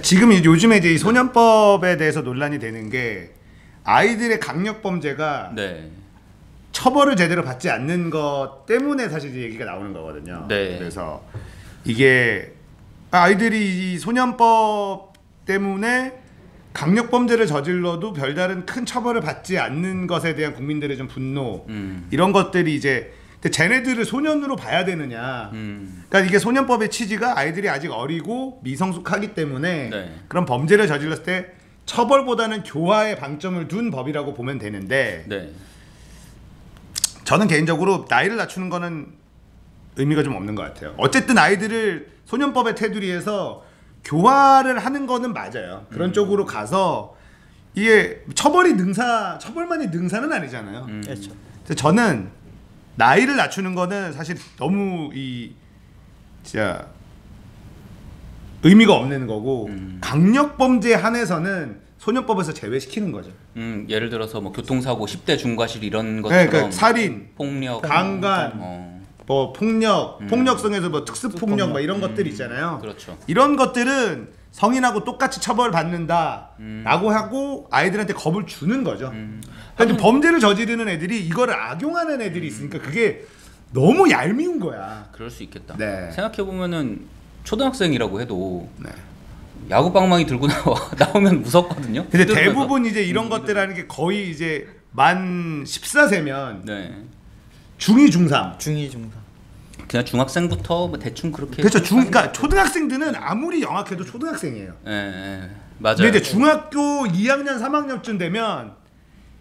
지금 요즘에 이제 이 소년법에 대해서 논란이 되는 게 아이들의 강력 범죄가 네. 처벌을 제대로 받지 않는 것 때문에 사실 이제 얘기가 나오는 거거든요. 네. 그래서 이게 아이들이 이 소년법 때문에 강력 범죄를 저질러도 별다른 큰 처벌을 받지 않는 것에 대한 국민들의 좀 분노 이런 것들이 이제 쟤네들을 소년으로 봐야 되느냐. 그러니까 이게 소년법의 취지가 아이들이 아직 어리고 미성숙하기 때문에 네. 그런 범죄를 저질렀을 때 처벌보다는 교화에 방점을 둔 법이라고 보면 되는데 네. 저는 개인적으로 나이를 낮추는 거는 의미가 좀 없는 것 같아요. 어쨌든 아이들을 소년법의 테두리에서 교화를 하는 거는 맞아요. 그런 쪽으로 가서 이게 처벌만이 능사는 아니잖아요. 그렇죠. 그래서 저는 나이를 낮추는 거는 사실 너무 진짜 의미가 없는 거고 강력 범죄에 한해서는 소년법에서 제외시키는 거죠. 예를 들어서 뭐 교통사고 10대 중과실 이런 것처럼 그러니까 살인, 폭력, 강간, 뭐 폭력성에서 뭐 특수폭력 뭐 이런 것들 있잖아요. 그렇죠. 이런 것들은 성인하고 똑같이 처벌받는다라고 하고 아이들한테 겁을 주는 거죠. 하여튼 범죄를 저지르는 애들이 이거를 악용하는 애들이 있으니까 그게 너무 얄미운 거야. 그럴 수 있겠다. 네. 생각해 보면은 초등학생이라고 해도 네. 야구 방망이 들고 나오면 무섭거든요. 근데 대부분 이제 이런 것들하는 게 거의 이제 만 14세면 네. 중2, 중3. 중2, 중3. 그냥 중학생부터 뭐 대충 그렇게. 그렇죠. 그러니까 초등학생들은 아무리 영악해도 초등학생이에요. 네, 맞아요. 근데 이제 중학교 2학년, 3학년쯤 되면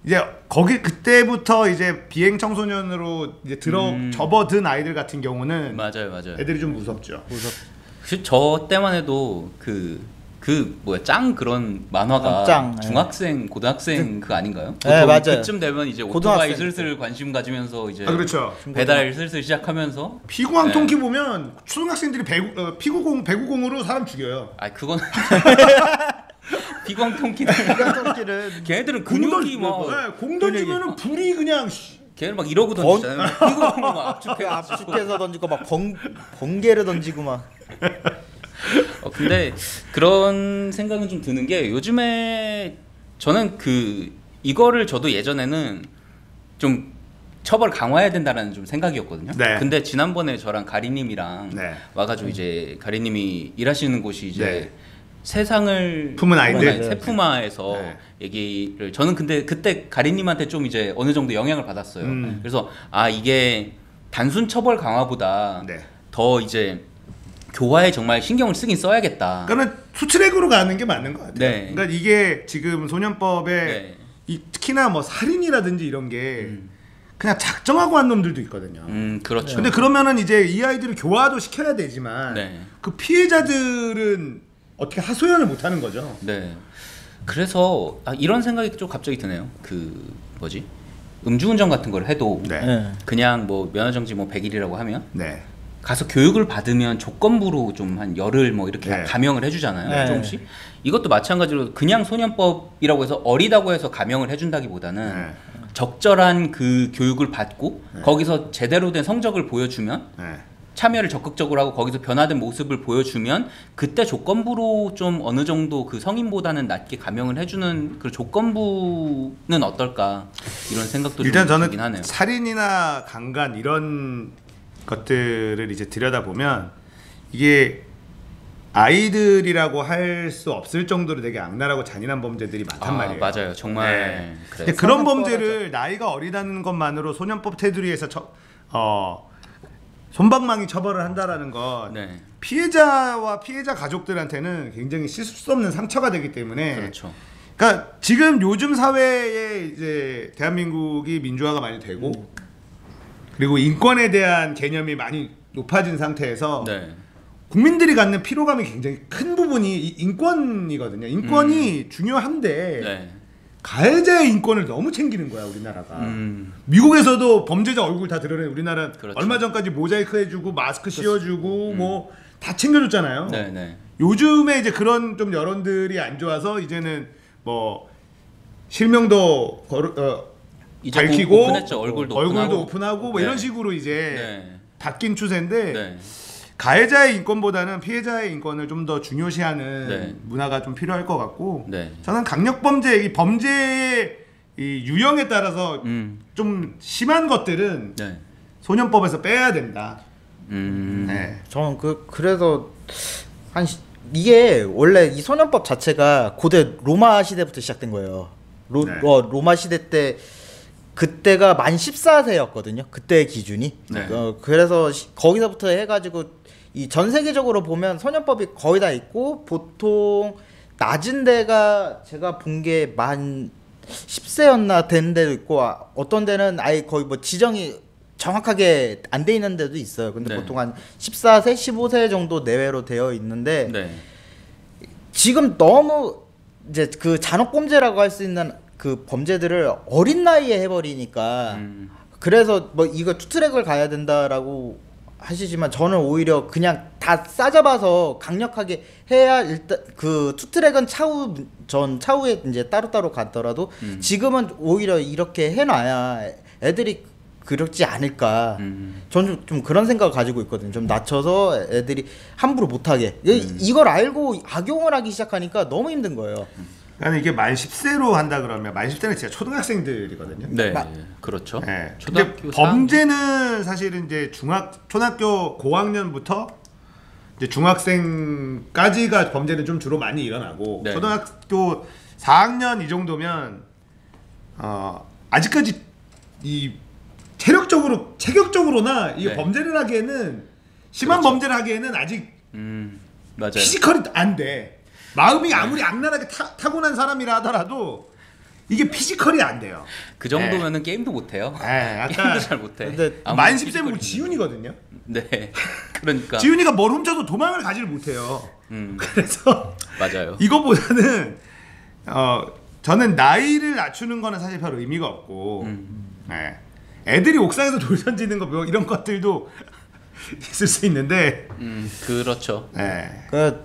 이제 그때부터 이제 비행 청소년으로 이제 접어든 아이들 같은 경우는 맞아요. 애들이 좀 무섭죠. 저 때만 해도 뭐야 짱 그런 만화가 짱, 중학생, 고등학생 그 아닌가요? 네, 맞아요. 그쯤 되면 이제 고등학생 오토바이 슬슬 관심 가지면서 이제 그렇죠. 배달 슬슬 시작하면서 피구 한통키 보면 초등학생들이 배구공으로 사람 죽여요. 아 그건 피광통키는 걔네들은 근육이 공 던지면은 불이 그냥 걔는 막 이러고 던지잖아요. 피광 막 압축해서 던지고 막 번개를 던지고 막. 근데 그런 생각은 좀 드는 게 요즘에 저는 이거를 저도 예전에는 좀 처벌 강화해야 된다라는 좀 생각이었거든요. 네. 근데 지난번에 저랑 가리님이랑 네. 와가지고 이제 가리님이 일하시는 곳이 이제 네. 세상을 품은 아이들 세품화에서 네. 얘기를 저는 근데 그때 가리님한테 좀 이제 어느 정도 영향을 받았어요. 그래서 이게 단순 처벌 강화보다 네. 더 이제 교화에 정말 신경을 쓰긴 써야겠다. 그러니까 수트랙으로 가는 게 맞는 것 같아요. 네. 그러니까 이게 지금 소년법에 네. 특히나 뭐 살인이라든지 이런 게 그냥 작정하고 한 놈들도 있거든요. 그렇죠. 근데 그러면은 이제 이 아이들을 교화도 시켜야 되지만 네. 그 피해자들은 어떻게 하소연을 못 하는 거죠. 네. 그래서 이런 생각이 좀 갑자기 드네요. 음주운전 같은 걸 해도 네. 그냥 뭐 면허정지 뭐 100일이라고 하면 네. 가서 교육을 받으면 조건부로 좀 한 열흘 뭐 이렇게 네. 감형을 해주잖아요. 네. 조금씩. 이것도 마찬가지로 그냥 소년법이라고 해서 어리다고 해서 감형을 해준다기보다는 네. 적절한 그 교육을 받고 거기서 제대로 된 성적을 보여주면 네. 참여를 적극적으로 하고 거기서 변화된 모습을 보여주면 그때 조건부로 좀 어느 정도 그 성인보다는 낮게 감형을 해주는 그 조건부는 어떨까 이런 생각도 일단 좀 저는 들긴 하네요. 살인이나 강간 이런 것들을 이제 들여다보면 이게 아이들이라고 할 수 없을 정도로 되게 악랄하고 잔인한 범죄들이 많단 말이에요. 맞아요. 정말 네. 그래요. 근데 그런 범죄를 나이가 어리다는 것만으로 소년법 테두리에서 솜방망이 처벌을 한다라는 건 네. 피해자와 피해자 가족들한테는 굉장히 씻을 수 없는 상처가 되기 때문에 그렇죠. 그러니까 지금 요즘 사회에 이제 대한민국이 민주화가 많이 되고 그리고 인권에 대한 개념이 많이 높아진 상태에서 네. 국민들이 갖는 피로감이 굉장히 큰 부분이 이 인권이거든요. 인권이 중요한데 네. 가해자의 인권을 너무 챙기는 거야 우리나라가. 미국에서도 범죄자 얼굴 다 드러낸 우리나라 그렇죠. 얼마 전까지 모자이크 해주고 마스크 씌워주고 뭐 다 챙겨줬잖아요. 네, 네. 요즘에 이제 그런 좀 여론들이 안 좋아서 이제는 뭐 실명도 이제 밝히고 오픈했죠. 얼굴도 오픈하고 오픈하고 뭐 네. 이런 식으로 이제 네. 바뀐 추세인데 네. 가해자의 인권보다는 피해자의 인권을 좀 더 중요시하는 네. 문화가 좀 필요할 것 같고 네. 저는 강력범죄 이 범죄의 이 유형에 따라서 좀 심한 것들은 네. 소년법에서 빼야 된다. 네. 저는 그래서 이게 원래 이 소년법 자체가 고대 로마 시대부터 시작된 거예요. 네. 로마 시대 때 그때가 만 14세였거든요. 그때의 기준이. 네. 그래서 거기서부터 해가지고 이 전 세계적으로 보면 소년법이 거의 다 있고 보통 낮은 데가 제가 본 게 만 10세였나 되는 데도 있고 어떤 데는 아예 거의 뭐 지정이 정확하게 안 돼 있는 데도 있어요. 근데 네. 보통 한 14세, 15세 정도 내외로 되어 있는데 네. 지금 너무 이제 그 잔혹범죄라고 할 수 있는 그 범죄들을 어린 나이에 해버리니까 그래서 뭐 이거 투트랙을 가야 된다라고 하시지만 저는 오히려 그냥 다 싸잡아서 강력하게 해야 일단 그 투트랙은 차후에 이제 따로따로 갔더라도 지금은 오히려 이렇게 해놔야 애들이 그렇지 않을까. 저는 좀 그런 생각을 가지고 있거든요. 좀 낮춰서 애들이 함부로 못하게. 이걸 알고 악용을 하기 시작하니까 너무 힘든 거예요. 그러니까 이게 만 10세로 한다 그러면 만 10세는 진짜 초등학생들이거든요. 네. 그렇죠. 네. 초등학교 근데 범죄는 사실은 이제 초등학교 고학년부터 이제 중학생까지가 범죄는 좀 주로 많이 일어나고 네. 초등학교 4학년 이 정도면 아직까지 이 체격적으로나 이 네. 범죄를 하기에는 심한 그렇죠. 범죄를 하기에는 아직 맞아요. 피지컬이 안 돼. 마음이 아무리 악랄하게 타고난 사람이라 하더라도 이게 피지컬이 안 돼요. 그 정도면은 게임도 못 해요. 약간 게임도 잘 못 해. 근데 만 10세면 지훈이거든요. 네. 그러니까 지훈이가 뭘 훔쳐도 도망을 가지를 못해요. 그래서 맞아요. 이거보다는 저는 나이를 낮추는 거는 사실 별 의미가 없고 네. 애들이 옥상에서 돌 던지는 거 뭐 이런 것들도 있을 수 있는데 그렇죠. 네.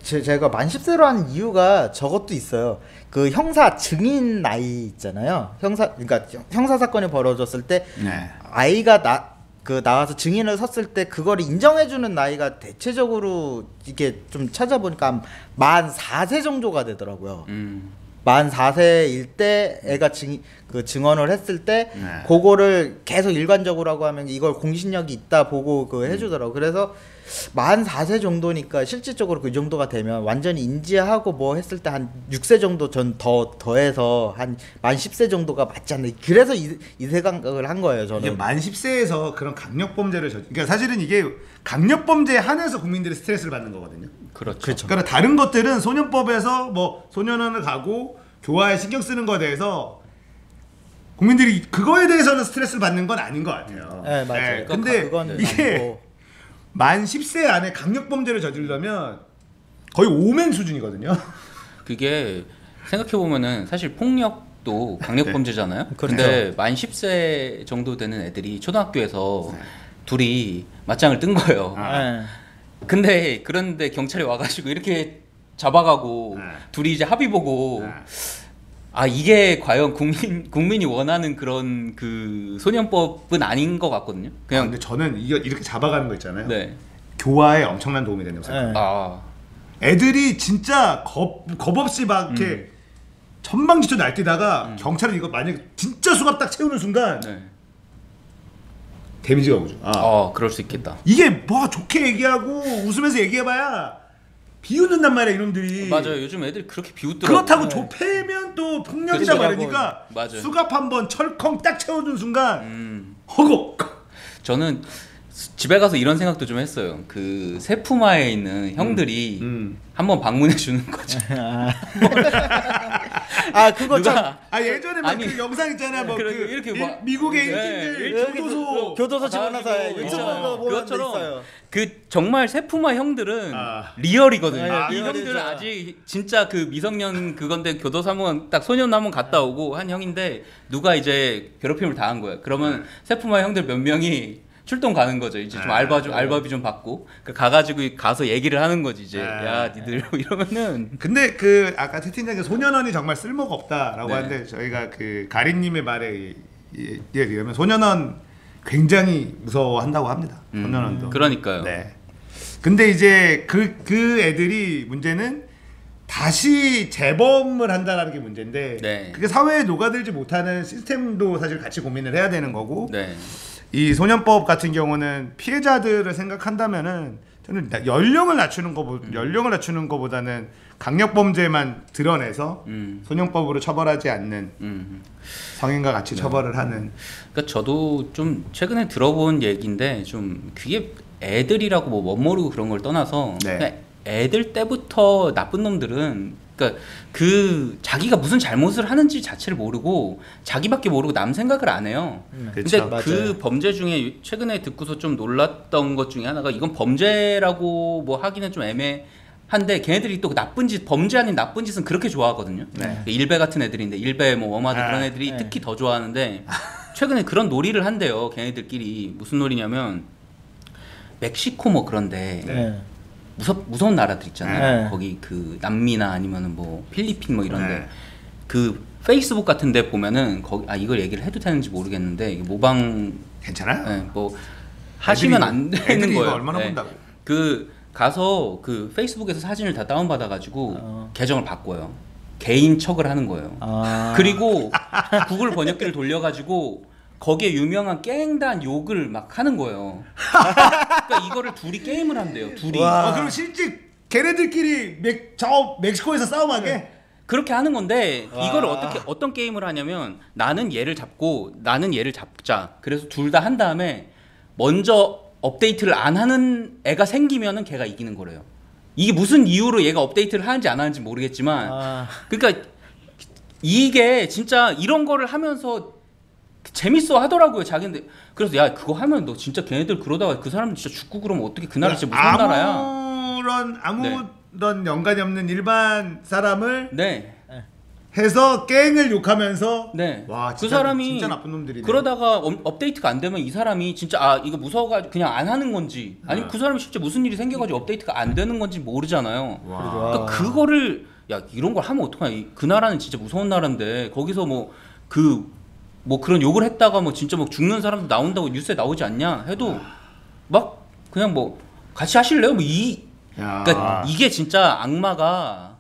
제가 만 10세로 한 이유가 저것도 있어요. 그 형사 증인 나이 있잖아요. 그러니까 형사 사건이 벌어졌을 때 네. 아이가 나와서 증인을 섰을 때 그걸 인정해주는 나이가 대체적으로 이게 좀 찾아보니까 만 4세 정도가 되더라고요. 만 4세일 때 애가 증언을 했을 때 네. 그거를 계속 일관적으로 하고 하면 이걸 공신력이 있다 보고 해주더라고. 그래서 만 4세 정도니까 실질적으로 그 정도가 되면 완전히 인지하고 뭐 했을 때 한 6세 정도 전 더해서 한 만 10세 정도가 맞지 않나. 그래서 이 생각을 한 거예요, 저는. 이게 만 10세에서 그런 강력범죄를 그러니까 사실은 이게 강력범죄에 한해서 국민들이 스트레스를 받는 거거든요. 그렇죠. 그러니까 다른 것들은 소년법에서 뭐 소년원을 가고 교화에 신경 쓰는 거에 대해서 국민들이 그거에 대해서는 스트레스를 받는 건 아닌 것 같아요. 네, 맞아요. 근데 그건 이게 아니고. 만 10세 안에 강력범죄를 저지르려면 거의 오멘 수준이거든요. 그게 생각해 보면은 사실 폭력도 강력범죄잖아요. 그렇죠. 근데 만 10세 정도 되는 애들이 초등학교에서 둘이 맞짱을 뜬 거예요. 네. 근데 그런데 경찰이 와가지고 이렇게 잡아가고 둘이 이제 합의 보고 이게 과연 국민이 원하는 그런 그 소년법은 아닌 것 같거든요. 그냥 근데 저는 이렇게 잡아가는 거 있잖아요. 네. 교화에 엄청난 도움이 된다고 생각해요. 네. 애들이 진짜 겁 없이 막 이렇게 천방지축 날뛰다가 경찰이 이거 만약에 진짜 수갑 딱 채우는 순간 네. 데미지가 오죠. 그럴 수 있겠다. 이게 뭐 좋게 얘기하고 웃으면서 얘기해봐야 비웃는단 말이야 이놈들이. 맞아요. 요즘 애들이 그렇게 비웃더라고요. 그렇다고 좁히면 또 폭력이다 그렇죠. 말이니까 맞아요. 수갑 한번 철컹 딱 채워준 순간 허걱. 저는 집에 가서 이런 생각도 좀 했어요. 그 세푸마에 있는 형들이 한번 방문해 주는 거죠. 그거 참 예전에 막 그 영상 있잖아. 뭐 이렇게 막 미국의 네, 일진들 교도소 집어넣어서 가가지고 유튜브로 보는 데 있어요. 그 정말 세푸마 형들은 아. 리얼이거든요. 아, 이 리얼이죠. 형들은 아직 진짜 그 미성년 그건데 교도소 한번 딱 소년 한번 갔다 오고 한 형인데 누가 이제 괴롭힘을 당한 거예요. 그러면 세푸마 형들 몇 명이 출동 가는 거죠. 이제 좀 알바비 좀 받고 가가지고 가서 얘기를 하는 거지 이제. 야 니들 이러면은. 근데 그 아까 채팅창에 소년원이 정말 쓸모가 없다라고 네. 하는데 저희가 그 가린님의 말에 의하면 소년원 굉장히 무서워한다고 합니다. 소년원도. 그러니까요. 네. 근데 이제 그 애들이 문제는 다시 재범을 한다라는 게 문제인데 네. 그게 사회에 녹아들지 못하는 시스템도 사실 같이 고민을 해야 되는 거고 네. 이 소년법 같은 경우는 피해자들을 생각한다면은 저는 연령을 낮추는 거보다는 강력 범죄만 드러내서 소년법으로 처벌하지 않는 성인과 같이 처벌을 하는. 그러니까 저도 좀 최근에 들어본 얘기인데 좀 그게 애들이라고 뭐 멋모르고 그런 걸 떠나서 네. 그냥 애들 때부터 나쁜 놈들은 그러니까 그 자기가 무슨 잘못을 하는지 자체를 모르고 자기밖에 모르고 남 생각을 안 해요. 근데 그쵸. 그 맞아요. 범죄 중에 최근에 듣고서 좀 놀랐던 것 중에 하나가 이건 범죄라고 뭐 하기는 좀 애매한데 걔네들이 또 나쁜 짓 범죄 아닌 나쁜 짓은 그렇게 좋아하거든요. 네. 일베 같은 애들인데 일베 뭐 워마드 그런 애들이 네. 특히 더 좋아하는데 최근에 그런 놀이를 한대요. 걔네들끼리 무슨 놀이냐면 멕시코 뭐 그런데 네. 무서운 나라들 있잖아요. 네. 거기 그 남미나 아니면은 뭐 필리핀 뭐 이런데 네. 그 페이스북 같은데 보면은 거기 이걸 얘기를 해도 되는지 모르겠는데 이게 모방 괜찮아요? 뭐 하시면 안 애들이 되는 이거 거예요. 얼마나 네. 본다고? 그 가서 그 페이스북에서 사진을 다 다운 받아 가지고 어. 계정을 바꿔요. 개인 척을 하는 거예요. 아. 그리고 구글 번역기를 돌려 가지고 거기에 유명한 깽단 욕을 막 하는 거예요. 그러니까 이거를 둘이 게임을 한대요. 둘이. 와. 그럼 실제 걔네들끼리 멕시코에서 싸움하게? 그렇게 하는 건데 와. 이걸 어떤 게임을 하냐면 나는 얘를 잡고 나는 얘를 잡자. 그래서 둘 다 한 다음에 먼저 업데이트를 안 하는 애가 생기면은 걔가 이기는 거래요. 이게 무슨 이유로 얘가 업데이트를 하는지 안 하는지 모르겠지만 아. 그러니까 이게 진짜 이런 거를 하면서 재밌어 하더라고요. 자기들. 그래서 야 그거 하면 너 진짜 걔네들 그러다가 그 사람들 진짜 죽고 그러면 어떻게 그 나라 진짜 무서운 나라야. 아무런 연관이 없는 일반 사람을 네. 해서 깽을 욕하면서 네. 와 그 진짜, 사람이 진짜 나쁜 놈들이네. 그러다가 업데이트가 안 되면 이 사람이 진짜 이거 무서워가지고 그냥 안 하는 건지 아니면 그 사람이 실제 무슨 일이 생겨가지고 업데이트가 안 되는 건지 모르잖아요. 와. 그러니까 그거를 야 이런 걸 하면 어떡하냐. 그 나라는 진짜 무서운 나라인데 거기서 뭐 그런 욕을 했다가 뭐 진짜 뭐 죽는 사람도 나온다고 뉴스에 나오지 않냐 해도 막 그냥 뭐 같이 하실래요? 야. 그러니까 이게 진짜 악마가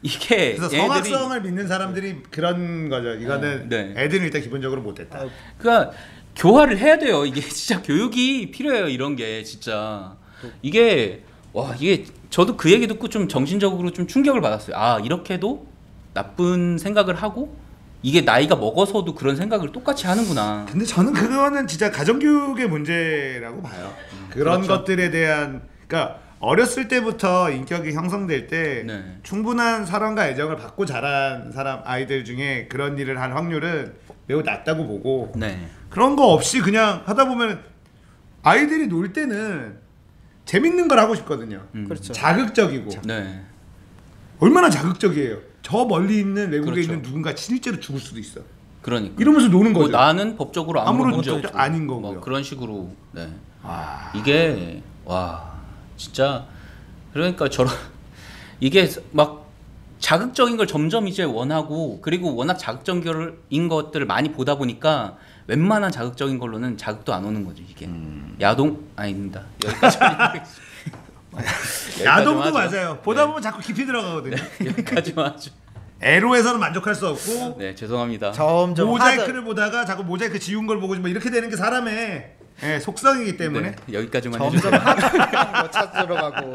이게 그래서 얘네들이 성악성을 믿는 사람들이 그런 거죠. 이거는 네. 애들은 일단 기본적으로 못했다. 그러니까 교화를 해야 돼요. 이게 진짜 교육이 필요해요. 이런 게 진짜 이게 저도 그 얘기 듣고 좀 정신적으로 좀 충격을 받았어요. 아 이렇게도 나쁜 생각을 하고 이게 나이가 먹어서도 그런 생각을 똑같이 하는구나. 근데 저는 그거는 진짜 가정교육의 문제라고 봐요. 그런 그렇죠. 것들에 대한 그러니까 어렸을 때부터 인격이 형성될 때 네. 충분한 사랑과 애정을 받고 자란 아이들 중에 그런 일을 할 확률은 매우 낮다고 보고 네. 그런 거 없이 그냥 하다 보면 아이들이 놀 때는 재밌는 걸 하고 싶거든요. 그렇죠. 자극적이고 네. 얼마나 자극적이에요. 저 멀리 있는 외국에 그렇죠. 있는 누군가 실제로 죽을 수도 있어. 그러니까 이러면서 노는 뭐 거죠. 나는 법적으로 아무런 문제 문제도 없고 아닌 거고요. 뭐 그런 식으로 네. 와. 이게 진짜 그러니까 저런 이게 막 자극적인 걸 점점 이제 원하고 그리고 워낙 자극적인 것들을 많이 보다 보니까 웬만한 자극적인 걸로는 자극도 안 오는 거죠 이게 야동 아닙니다 여기까지만 야동도 하죠. 맞아요. 보다 보면 자꾸 깊이 들어가거든요. 여기까지만 하죠. 에로에서는 만족할 수 없고 네 죄송합니다. 점점 모자이크를 보다가 자꾸 모자이크 지운 걸 보고 뭐 이렇게 되는 게 사람의 속성이기 때문에 네, 여기까지만 점점 해주세요. 하드한 거 찾으러 가고